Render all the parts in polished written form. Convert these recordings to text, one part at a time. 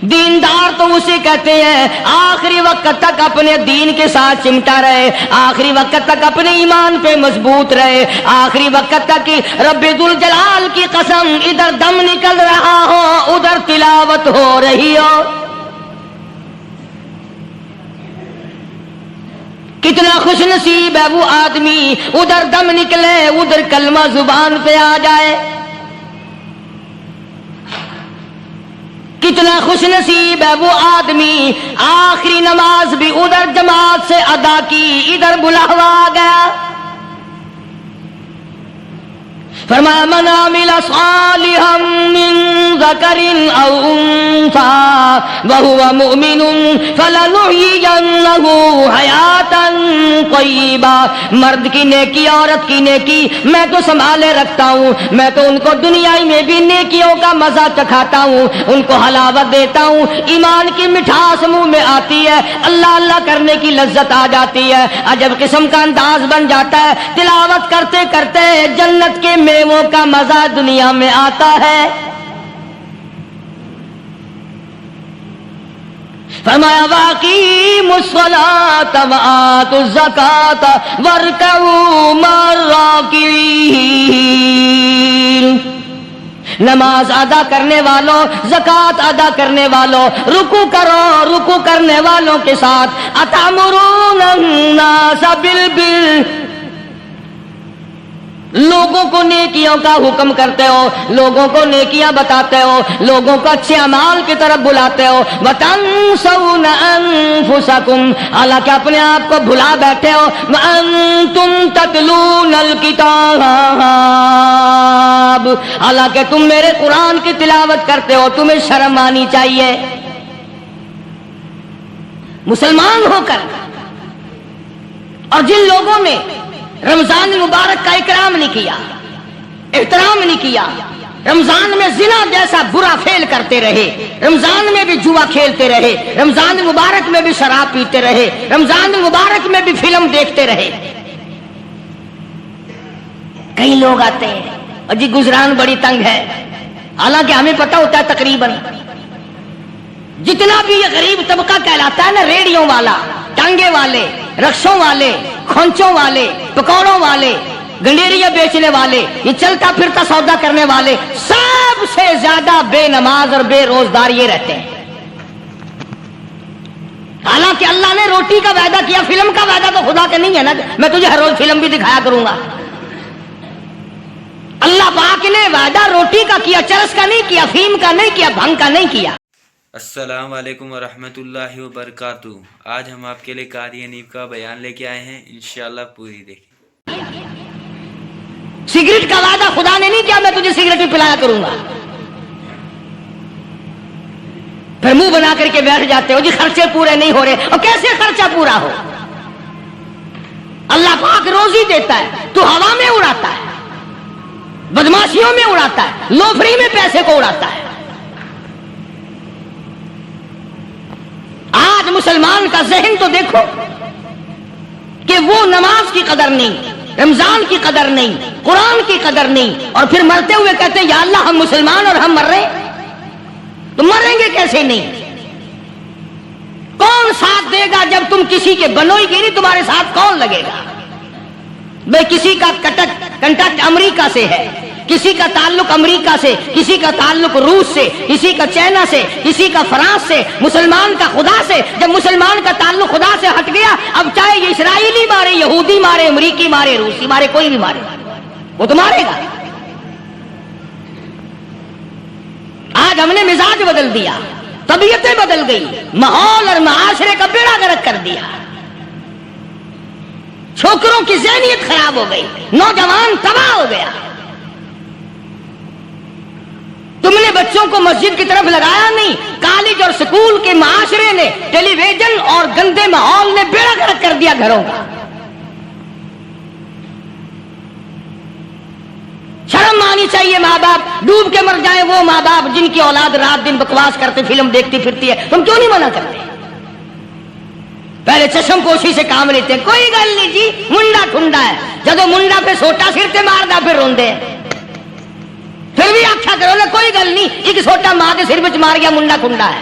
دیندار تو اسے کہتے ہیں آخری وقت تک اپنے دین کے ساتھ چمٹا رہے، آخری وقت تک اپنے ایمان پہ مضبوط رہے، آخری وقت تک رب ذوالجلال کی قسم ادھر دم نکل رہا ہو ادھر تلاوت ہو رہی ہو۔ کتنا خوش نصیب ہے وہ آدمی ادھر دم نکلے ادھر کلمہ زبان پہ آ جائے۔ کتنا خوش نصیب ہے وہ آدمی آخری نماز بھی ادھر جماعت سے ادا کی ادھر بلاوا آ گیا۔ فرمایا من عمل صالحا من ذکر او انثى وهو مؤمن فلنحيينه حیاتا طیبہ۔ مرد کی نیکی عورت کی نیکی میں تو سنبھالے رکھتا ہوں، میں تو ان کو دنیا میں بھی نیکیوں کا مزہ چکھاتا ہوں، ان کو حلاوت دیتا ہوں، ایمان کی مٹھاس منہ میں آتی ہے، اللہ اللہ کرنے کی لذت آ جاتی ہے، عجب قسم کا انداز بن جاتا ہے، تلاوت کرتے کرتے جنت کے میووں کا مزہ دنیا میں آتا ہے۔ فرمایا واقیموا الصلاۃ وآتوا الزکاۃ وارکعوا مع الراکعین۔ نماز ادا کرنے والوں، زکوٰۃ ادا کرنے والوں، رکوع کرو، رکوع کرنے والوں کے ساتھ اتامرون الناس بالبر، لوگوں کو نیکیوں کا حکم کرتے ہو، لوگوں کو نیکیاں بتاتے ہو، لوگوں کو اچھے اعمال کی طرف بلاتے ہو، وَتَنْسَوْنَ أَنفُسَكُمْ، حالانکہ اپنے آپ کو بھلا بیٹھے ہو، وَأَنْتُمْ تَتْلُونَ الْكِتَابَ، حالانکہ تم میرے قرآن کی تلاوت کرتے ہو، تمہیں شرم آنی چاہیے۔ مسلمان ہو کر اور جن لوگوں نے رمضان مبارک کا اکرام نہیں کیا، احترام نہیں کیا، رمضان میں زنا جیسا برا فعل کرتے رہے، رمضان میں بھی جوا کھیلتے رہے، رمضان مبارک میں بھی شراب پیتے رہے، رمضان مبارک میں بھی فلم دیکھتے رہے۔ کئی لوگ آتے ہیں اور جی گزران بڑی تنگ ہے، حالانکہ ہمیں پتہ ہوتا ہے تقریباً جتنا بھی یہ غریب طبقہ کہلاتا ہے نا، ریڑیوں والا، ٹانگے والے، رکشوں والے، کھونچوں والے، پکوڑوں والے، گنڈیریاں بیچنے والے، یہ چلتا پھرتا سودا کرنے والے، سب سے زیادہ بے نماز اور بے روزدار یہ رہتے ہیں۔ حالانکہ اللہ نے روٹی کا وعدہ کیا، فلم کا وعدہ تو خدا کے نہیں ہے نا، میں تجھے ہر روز فلم بھی دکھایا کروں گا۔ اللہ پاک نے وعدہ روٹی کا کیا، چرس کا نہیں کیا، فیم کا نہیں کیا، بھنگ کا نہیں کیا۔ السلام علیکم ورحمۃ اللہ وبرکاتہ۔ آج ہم آپ کے لیے قاری انیب کا بیان لے کے آئے ہیں، انشاءاللہ پوری دیکھیں۔ سگریٹ کا وعدہ خدا نے نہیں کیا میں تجھے سگریٹ بھی پلایا کروں گا، پھر منہ بنا کر کے بیٹھ جاتے ہو جی خرچے پورے نہیں ہو رہے، اور کیسے خرچہ پورا ہو؟ اللہ پاک روزی دیتا ہے، تو ہوا میں اڑاتا ہے، بدماشیوں میں اڑاتا ہے، لوفری میں پیسے کو اڑاتا ہے۔ آج مسلمان کا ذہن تو دیکھو کہ وہ نماز کی قدر نہیں، رمضان کی قدر نہیں، قرآن کی قدر نہیں، اور پھر مرتے ہوئے کہتے ہیں یا اللہ ہم مسلمان اور ہم مر رہے ہیں، تو مریں گے کیسے نہیں؟ کون ساتھ دے گا جب تم کسی کے بنوئی گیری، تمہارے ساتھ کون لگے گا؟ بھئی کسی کا کنٹیکٹ امریکہ سے ہے، کسی کا تعلق امریکہ سے، کسی کا تعلق روس سے، کسی کا چائنا سے، کسی کا فرانس سے، مسلمان کا خدا سے۔ جب مسلمان کا تعلق خدا سے ہٹ گیا، اب چاہے یہ اسرائیلی مارے، یہودی مارے، امریکی مارے، روسی مارے، کوئی بھی مارے، وہ تو مارے گا۔ آج ہم نے مزاج بدل دیا، طبیعتیں بدل گئی، ماحول اور معاشرے کا بیڑا غرق کر دیا، چھوکروں کی ذہنیت خراب ہو گئی، نوجوان تباہ ہو گیا۔ تم نے بچوں کو مسجد کی طرف لگایا نہیں، کالج اور سکول کے معاشرے نے، ٹیلی ویژن اور گندے ماحول نے بیڑا غرق کر دیا گھروں کا۔ شرم آنی چاہیے، ماں باپ ڈوب کے مر جائیں، وہ ماں باپ جن کی اولاد رات دن بکواس کرتے فلم دیکھتی پھرتی ہے، تم کیوں نہیں منع کرتے؟ پہلے چشم پوشی سے کام لیتے، کوئی گل نہیں جی منڈا ٹھنڈا ہے، جدو منڈا پہ سوٹا سر تے ماردا پھر روندے، پھر بھی آخیا کرو نا کوئی گل نہیں، ایک سوٹا ماں کے سر وچ مار گیا منڈا کھنڈا ہے،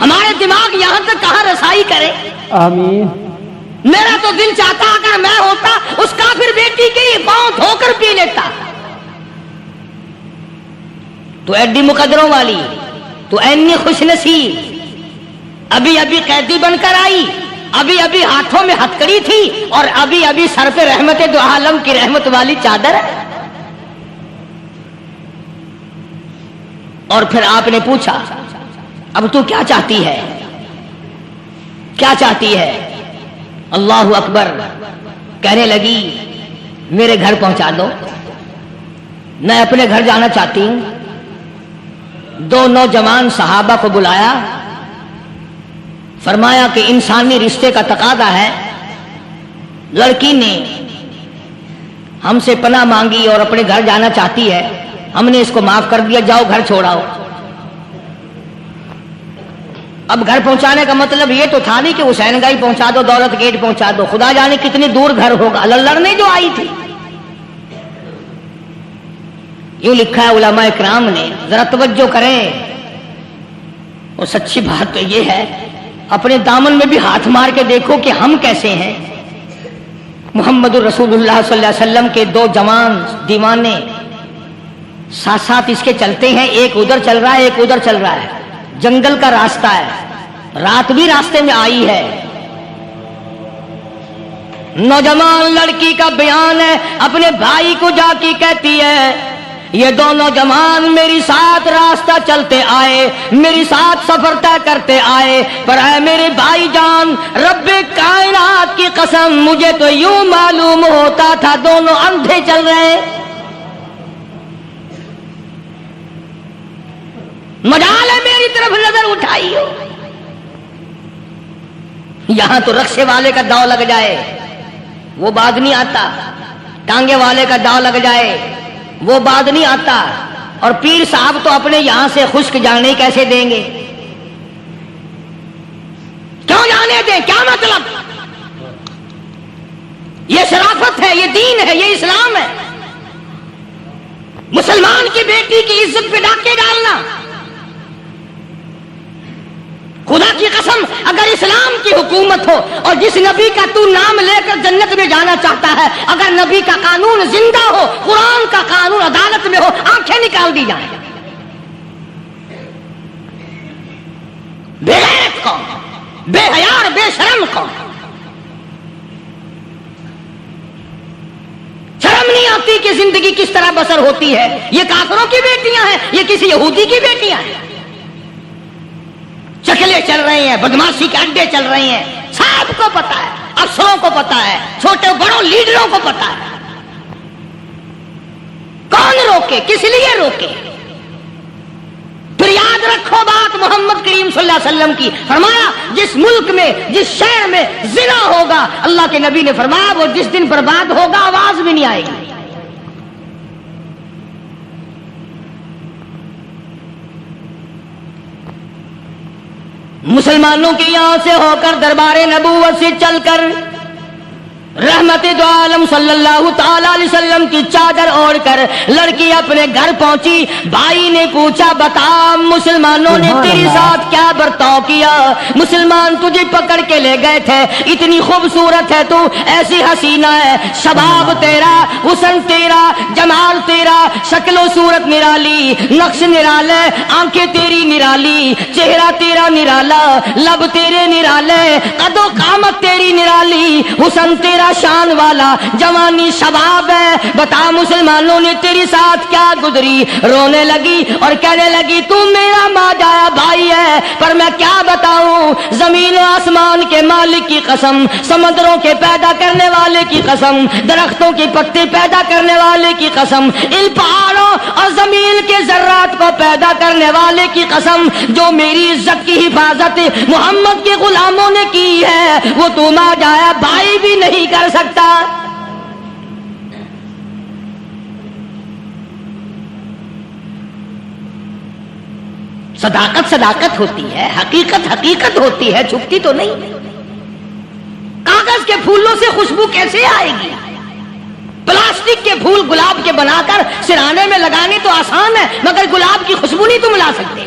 ہمارے دماغ یہاں تک کہاں رسائی کرے. آمین. میرا تو دل چاہتا اگر میں ہوتا اس کافر بیٹی کے لیے پاؤں دھو کر پی لیتا. تو ایڈی مقدروں والی، تو اینی خوش نصیب، ابھی ابھی قیدی بن کر آئی، ابھی ابھی ہاتھوں میں ہتکڑی تھی، اور ابھی ابھی سر پہ رحمت دو عالم کی رحمت والی چادر ہے. اور پھر آپ نے پوچھا اب تو کیا چاہتی ہے، کیا چاہتی ہے؟ اللہ اکبر. کہنے لگی میرے گھر پہنچا دو، میں اپنے گھر جانا چاہتی ہوں. دو نوجوان صحابہ کو بلایا، فرمایا کہ انسانی رشتے کا تقاضا ہے، لڑکی نے ہم سے پناہ مانگی اور اپنے گھر جانا چاہتی ہے، ہم نے اس کو معاف کر دیا، جاؤ گھر چھوڑاؤ. اب گھر پہنچانے کا مطلب یہ تو تھا نہیں کہ حسین گائی پہنچا دو، دولت گیٹ پہنچا دو، خدا جانے کتنی دور گھر ہوگا. لڑنے جو آئی تھی. یوں لکھا ہے علماء اکرام نے، ذرا توجہ کریں. اور سچی بات تو یہ ہے، اپنے دامن میں بھی ہاتھ مار کے دیکھو کہ ہم کیسے ہیں. محمد الرسول اللہ صلی اللہ علیہ وسلم کے دو جوان دیوانے ساتھ ساتھ اس کے چلتے ہیں، ایک ادھر چل رہا ہے، ایک ادھر چل رہا ہے. جنگل کا راستہ ہے، رات بھی راستے میں آئی ہے. نوجوان لڑکی کا بیان ہے، اپنے بھائی کو جا کے کہتی ہے یہ دونوں جوان میری ساتھ راستہ چلتے آئے، میری ساتھ سفر طے کرتے آئے، پر اے میرے بھائی جان، رب کائنات کی قسم مجھے تو یوں معلوم ہوتا تھا دونوں اندھے چل رہے. مجال ہے میری طرف نظر اٹھائی ہو. یہاں تو رکشے والے کا داؤ لگ جائے وہ بعد نہیں آتا، ٹانگے والے کا داؤ لگ جائے وہ بعد نہیں آتا، اور پیر صاحب تو اپنے یہاں سے خشک جانے کیسے دیں گے؟ کیوں جانے دیں؟ کیا مطلب؟ یہ شرافت ہے، یہ دین ہے، یہ اسلام ہے. مسلمان کی بیٹی کی عزت پہ ڈاکے ڈالنا، خدا کی قسم اگر اسلام کی حکومت ہو اور جس نبی کا تو نام لے کر جنت میں جانا چاہتا ہے، اگر نبی کا قانون زندہ ہو، قرآن کا قانون عدالت میں ہو، آنکھیں نکال دی جائیں. بے غیرت کون، بے حیا اور بے شرم کون؟ شرم نہیں آتی کہ زندگی کس طرح بسر ہوتی ہے. یہ کافروں کی بیٹیاں ہیں، یہ کسی یہودی کی بیٹیاں ہیں. چکلے چل رہے ہیں، بدماشی کے اڈے چل رہے ہیں، سب کو پتا ہے، افسروں کو پتا ہے، چھوٹے بڑوں لیڈروں کو پتا ہے. کون روکے؟ کس لیے روکے؟ پھر یاد رکھو بات محمد کریم صلی اللہ علیہ وسلم کی. فرمایا جس ملک میں، جس شہر میں زنا ہوگا، اللہ کے نبی نے فرمایا وہ جس دن برباد ہوگا آواز بھی نہیں آئے گی. مسلمانوں کے یہاں سے ہو کر دربار نبوت سے چل کر رحمت دو عالم صلی اللہ تعالی علیہ وسلم کی چادر اوڑھ کر لڑکی اپنے گھر پہنچی. بھائی نے پوچھا بتا مسلمانوں نے تیرے ساتھ کیا برتاؤ کیا؟ مسلمان تجھے پکڑ کے لے گئے تھے، اتنی خوبصورت ہے تو، ایسی حسینہ ہے، شباب تیرا، حسن تیرا، جمال تیرا، شکل و صورت نرالی، نقش نرالے، آنکھیں تیری نرالی، چہرہ تیرا نرالا، لب تیرے نرالے، قد و قامت تیری نرالی، حسن تیرا شان والا، جوانی شباب ہے. بتا مسلمانوں نے تیری ساتھ کیا گزری؟ رونے لگی اور کہنے لگی تو میرا ماجایا بھائی ہے، پر میں کیا بتاؤں، زمین و آسمان کے مالک کی قسم، سمندروں کے پیدا کرنے والے کی قسم، درختوں کی پتے پیدا کرنے والے کی قسم، ان پہاڑوں اور زمین کے ذرات کو پیدا کرنے والے کی قسم، جو میری عزت کی حفاظت محمد کے غلاموں نے کی ہے، وہ تو ماجایا بھائی بھی نہیں کر سکتا. صداقت صداقت ہوتی ہے، حقیقت حقیقت ہوتی ہے، چھپتی تو نہیں. کاغذ کے پھولوں سے خوشبو کیسے آئے گی؟ پلاسٹک کے پھول گلاب کے بنا کر سرانے میں لگانے تو آسان ہے، مگر گلاب کی خوشبو نہیں تم لا سکتے.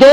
2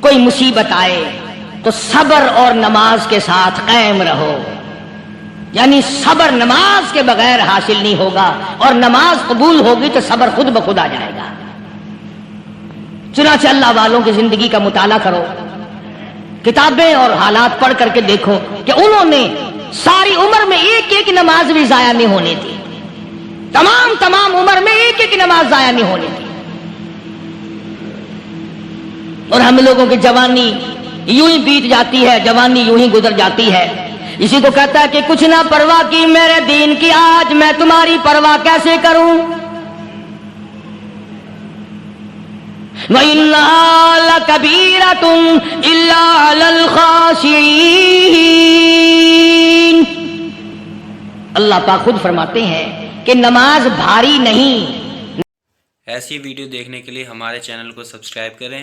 کوئی مصیبت آئے تو صبر اور نماز کے ساتھ قائم رہو، یعنی صبر نماز کے بغیر حاصل نہیں ہوگا، اور نماز قبول ہوگی تو صبر خود بخود آ جائے گا۔ چنانچہ اللہ والوں کی زندگی کا مطالعہ کرو، کتابیں اور حالات پڑھ کر کے دیکھو کہ انہوں نے ساری عمر میں ایک ایک نماز بھی ضائع نہیں ہونے دی، تمام عمر میں ایک ایک نماز ضائع نہیں ہونے دی۔ اور ہم لوگوں کی جوانی یوں ہی بیت جاتی ہے، جوانی یوں ہی گزر جاتی ہے۔ اسی کو کہتا ہے کہ کچھ نہ پرواہ کی میرے دین کی، آج میں تمہاری پرواہ کیسے کروں؟ وَإِنَّهَا لَكَبِيرَةٌ إِلَّا عَلَى الْخَاشِعِينَ۔ اللہ پاک خود فرماتے ہیں کہ نماز بھاری نہیں۔ ایسی ویڈیو دیکھنے کے لیے ہمارے چینل کو سبسکرائب کریں۔